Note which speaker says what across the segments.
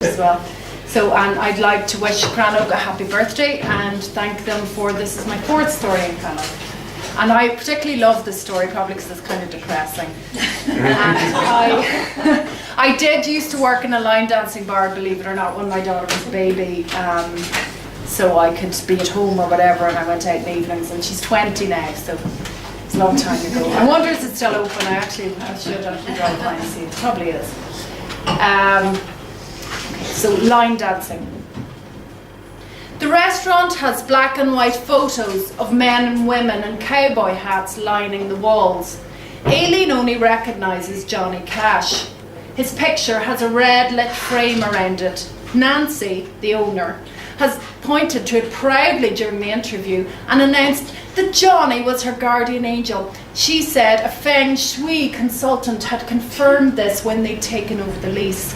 Speaker 1: as well. So, and I'd like to wish Crannóg a happy birthday and thank them for, this is my 4th story in Crannóg. And I particularly love this story, probably because it's kind of depressing. And I did used to work in a line dancing bar, believe it or not, when my daughter was a baby. So I could be at home or whatever, and I went out in evenings, and she's 20 now, so it's a long time ago. I wonder if it's still open. I should actually drive by and see. It probably is. So line dancing. The restaurant has black and white photos of men and women in cowboy hats lining the walls. Aoibheann only recognises Johnny Cash. His picture has a red lit frame around it. Nancy, the owner, has pointed to it proudly during the interview and announced that Johnny was her guardian angel. She said a feng shui consultant had confirmed this when they'd taken over the lease.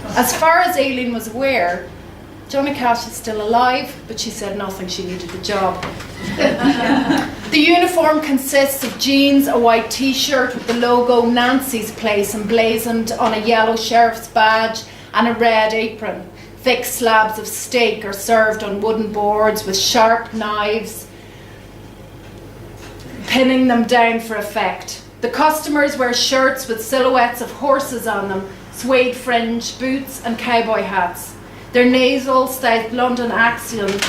Speaker 1: As far as Aoibheann was aware, Johnny Cash is still alive, but she said nothing, she needed the job. The uniform consists of jeans, a white t-shirt with the logo Nancy's Place emblazoned on a yellow sheriff's badge and a red apron. Thick slabs of steak are served on wooden boards with sharp knives, pinning them down for effect. The customers wear shirts with silhouettes of horses on them, suede fringe boots and cowboy hats. Their nasal South London accents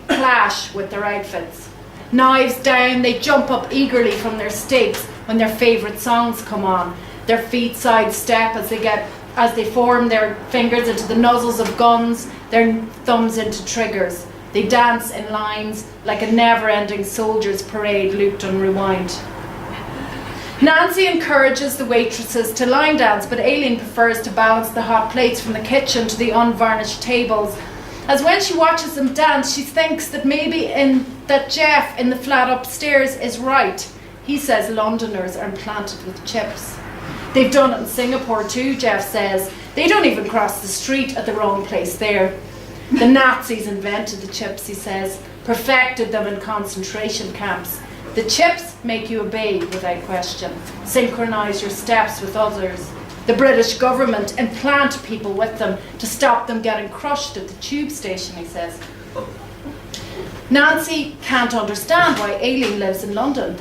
Speaker 1: clash with their outfits. Knives down, they jump up eagerly from their steaks when their favourite songs come on. Their feet sidestep as they form their fingers into the nozzles of guns, their thumbs into triggers. They dance in lines like a never-ending soldier's parade looped on rewind. Nancy encourages the waitresses to line dance, but Aoibheann prefers to balance the hot plates from the kitchen to the unvarnished tables. As when she watches them dance, she thinks that maybe that Jeff in the flat upstairs is right. He says Londoners are implanted with chips. They've done it in Singapore too, Jeff says. They don't even cross the street at the wrong place there. The Nazis invented the chips, he says, perfected them in concentration camps. The chips make you obey without question, synchronise your steps with others. The British government implant people with them to stop them getting crushed at the tube station, he says. Nancy can't understand why Aoibheann lives in London.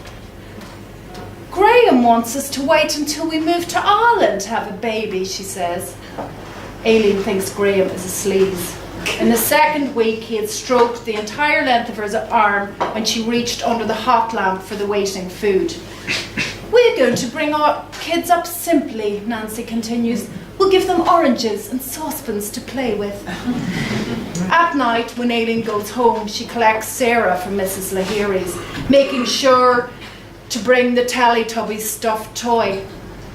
Speaker 1: Graham wants us to wait until we move to Ireland to have a baby, she says. Aoibheann thinks Graham is a sleaze. In the second week, he had stroked the entire length of her arm when she reached under the hot lamp for the waiting food. We're going to bring our kids up simply, Nancy continues. We'll give them oranges and saucepans to play with. At night, when Aoibheann goes home, she collects Sarah from Mrs. Lahiri's, making sure to bring the Teletubbies stuffed toy.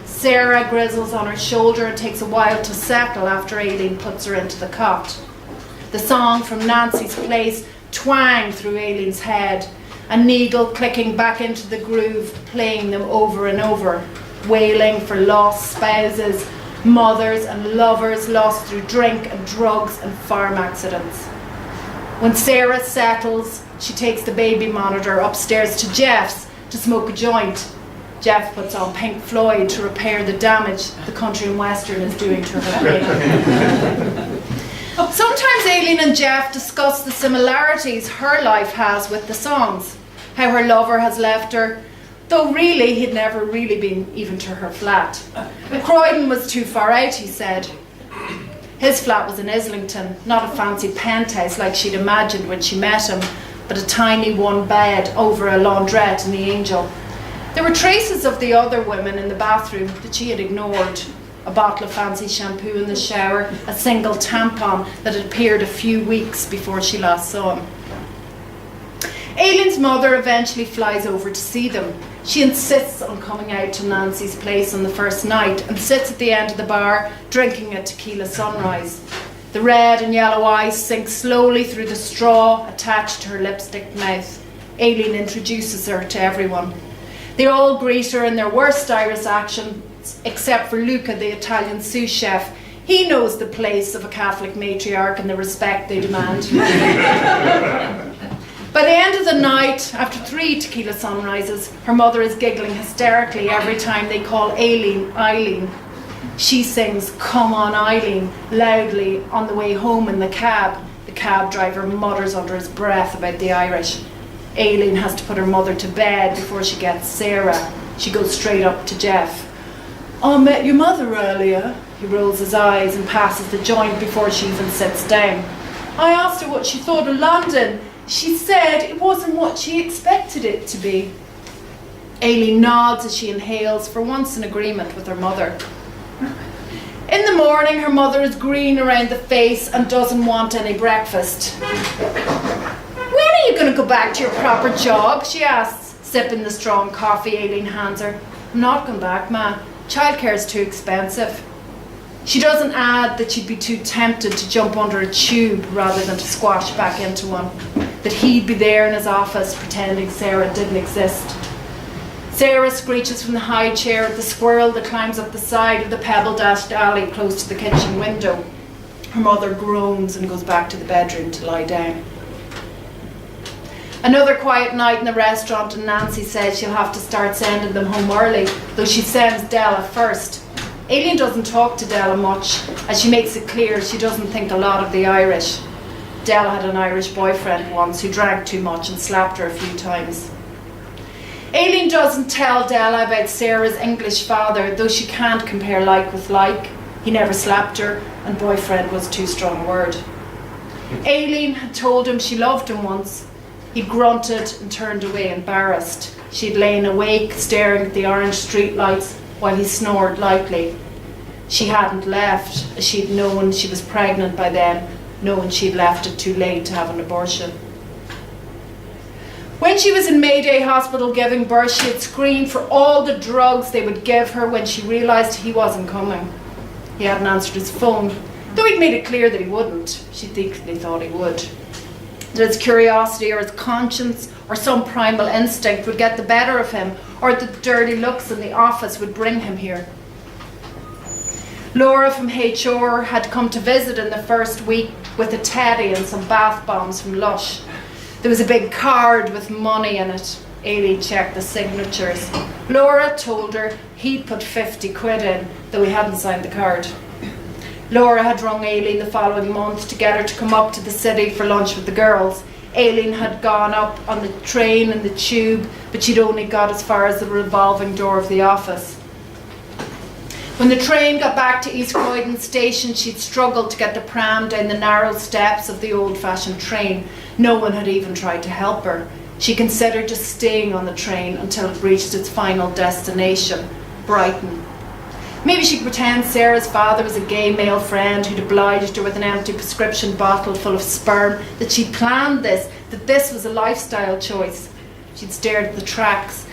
Speaker 1: Sarah grizzles on her shoulder and takes a while to settle after Aoibheann puts her into the cot. The song from Nancy's Place twanged through Aileen's head, a needle clicking back into the groove, playing them over and over, wailing for lost spouses, mothers and lovers lost through drink and drugs and farm accidents. When Sarah settles, she takes the baby monitor upstairs to Jeff's to smoke a joint. Jeff puts on Pink Floyd to repair the damage the country and western is doing to her brain. Sometimes Aoibheann and Jeff discuss the similarities her life has with the songs, how her lover has left her, though really he'd never really been even to her flat. Croydon was too far out, he said. His flat was in Islington, not a fancy penthouse like she'd imagined when she met him, but a tiny one bed over a laundrette in the Angel. There were traces of the other women in the bathroom that she had ignored. A bottle of fancy shampoo in the shower, a single tampon that had appeared a few weeks before she last saw him. Aileen's mother eventually flies over to see them. She insists on coming out to Nancy's Place on the first night and sits at the end of the bar drinking a tequila sunrise. The red and yellow ice sinks slowly through the straw attached to her lipstick mouth. Aoibheann introduces her to everyone. They all greet her in their worst Irish accent, except for Luca, the Italian sous chef. He knows the place of a Catholic matriarch and the respect they demand. By the end of the night, after 3 tequila sunrises, her mother is giggling hysterically every time they call Aileen Eileen. She sings "Come on Eileen" loudly on the way home in the cab. The cab driver mutters under his breath about the Irish. Aileen has to put her mother to bed before she gets Sarah. She goes straight up to Jeff. "I met your mother earlier." He rolls his eyes and passes the joint before she even sits down. "I asked her what she thought of London. She said it wasn't what she expected it to be." Aileen nods as she inhales, for once in agreement with her mother. In the morning, her mother is green around the face and doesn't want any breakfast. "When are you going to go back to your proper job?" she asks, sipping the strong coffee Aileen hands her. "I'm not going back, Ma. Childcare's too expensive." She doesn't add that she'd be too tempted to jump under a tube rather than to squash back into one, that he'd be there in his office pretending Sarah didn't exist. Sarah screeches from the high chair at the squirrel that climbs up the side of the pebble-dashed alley close to the kitchen window. Her mother groans and goes back to the bedroom to lie down. Another quiet night in the restaurant, and Nancy says she'll have to start sending them home early, though she sends Della first. Aileen doesn't talk to Della much, as she makes it clear she doesn't think a lot of the Irish. Della had an Irish boyfriend once who drank too much and slapped her a few times. Aileen doesn't tell Della about Sarah's English father, though she can't compare like with like. He never slapped her, and boyfriend was too strong a word. Aileen had told him she loved him once. He grunted and turned away embarrassed. She'd lain awake, staring at the orange streetlights while he snored lightly. She hadn't left, as she'd known she was pregnant by then, knowing she'd left it too late to have an abortion. When she was in Mayday Hospital giving birth, she had screamed for all the drugs they would give her when she realised he wasn't coming. He hadn't answered his phone, though he'd made it clear that he wouldn't. She secretly thought he would. That his curiosity or his conscience or some primal instinct would get the better of him, or the dirty looks in the office would bring him here. Laura from HR had come to visit in the first week with a teddy and some bath bombs from Lush. There was a big card with money in it. Aileen checked the signatures. Laura told her he'd put 50 quid in, though he hadn't signed the card. Laura had rung Aileen the following month to get her to come up to the city for lunch with the girls. Aileen had gone up on the train and the tube, but she'd only got as far as the revolving door of the office. When the train got back to East Croydon station, she'd struggled to get the pram down the narrow steps of the old-fashioned train. No one had even tried to help her. She considered just staying on the train until it reached its final destination, Brighton. Maybe she could pretend Sarah's father was a gay male friend who'd obliged her with an empty prescription bottle full of sperm, that she'd planned this, that this was a lifestyle choice. She'd stared at the tracks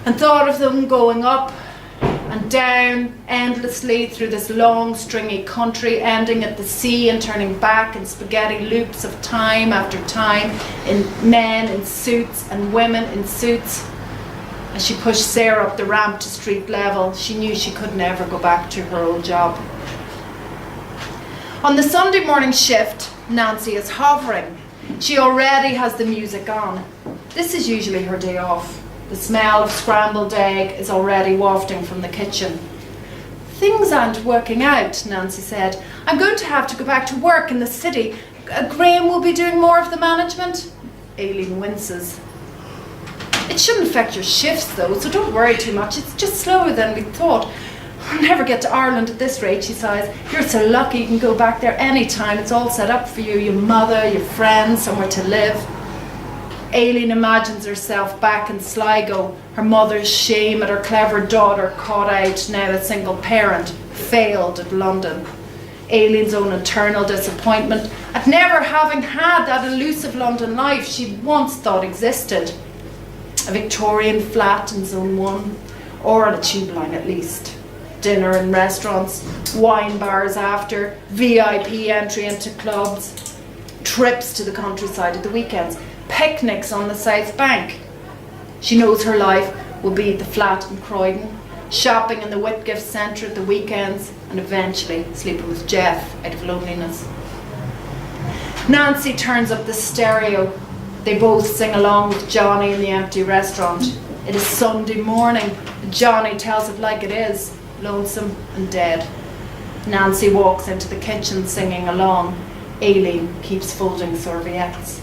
Speaker 1: and thought of them going up and down endlessly through this long, stringy country, ending at the sea and turning back in spaghetti loops of time after time, in men in suits and women in suits. As she pushed Sarah up the ramp to street level, she knew she could never go back to her old job. On the Sunday morning shift, Nancy is hovering. She already has the music on. This is usually her day off. The smell of scrambled egg is already wafting from the kitchen. "Things aren't working out," Nancy said. "I'm going to have to go back to work in the city. Graham will be doing more of the management." Aileen winces. "It shouldn't affect your shifts though, so don't worry too much. It's just slower than we thought. I'll never get to Ireland at this rate," she sighs. "You're so lucky you can go back there any time. It's all set up for you, your mother, your friends, somewhere to live." Aileen imagines herself back in Sligo, her mother's shame at her clever daughter caught out, now a single parent, failed at London. Aileen's own eternal disappointment at never having had that elusive London life she'd once thought existed. A Victorian flat in Zone 1, or on a tube line at least. Dinner in restaurants, wine bars after, VIP entry into clubs, trips to the countryside at the weekends, picnics on the South Bank. She knows her life will be at the flat in Croydon, shopping in the Whitgift Centre at the weekends, and eventually sleeping with Jeff out of loneliness. Nancy turns up the stereo. They both sing along with Johnny in the empty restaurant. It is Sunday morning. Johnny tells it like it is. lonesome and dead. Nancy walks into the kitchen singing along. Aileen keeps folding serviettes.